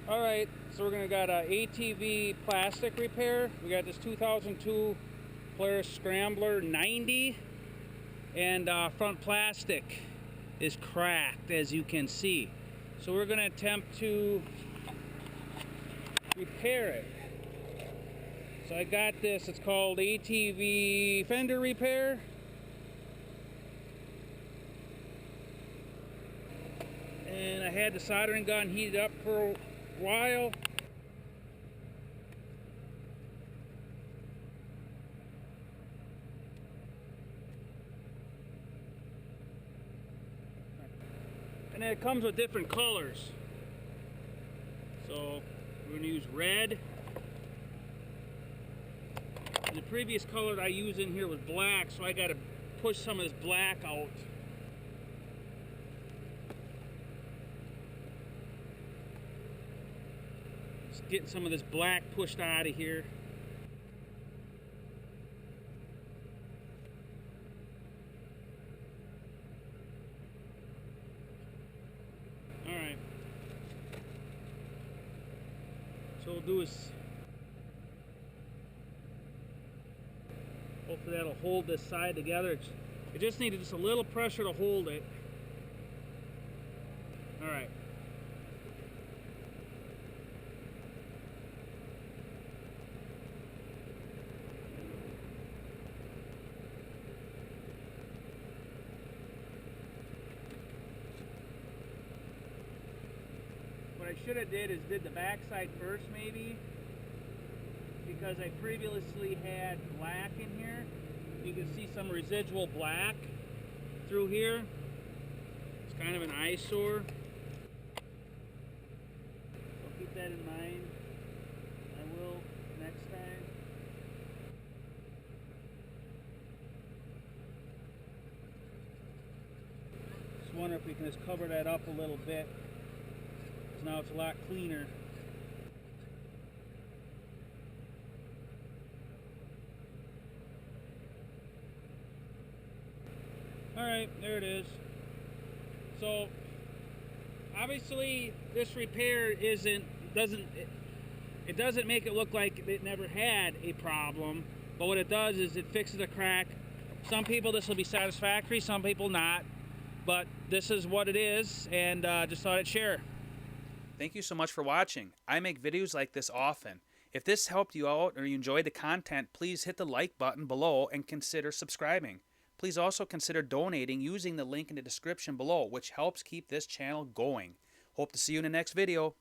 Alright, so we're going to got a ATV plastic repair. We got this 2002 Polaris Scrambler 90, and front plastic is cracked, as you can see. So we're going to attempt to repair it. So I got this, it's called ATV Fender repair. And I had the soldering gun heated up for a while. And then it comes with different colors. So we're going to use red. And the previous color that I used in here was black, so I got to push some of this black out. Just getting some of this black pushed out of here. Alright. So we'll do is hopefully that'll hold this side together. It just needed just a little pressure to hold it. Alright. What I should have did is did the back side first, maybe, because I previously had black in here. You can see some residual black through here. It's kind of an eyesore. So keep that in mind. I will next time. Just wonder if we can just cover that up a little bit. Now it's a lot cleaner. Alright, there it is. So obviously this repair doesn't make it look like it never had a problem, but what it does is it fixes a crack. Some people this will be satisfactory, some people not, but this is what it is, and just thought I'd share. Thank you so much for watching. I make videos like this often. If this helped you out or you enjoyed the content, please hit the like button below and consider subscribing. Please also consider donating using the link in the description below, which helps keep this channel going. Hope to see you in the next video.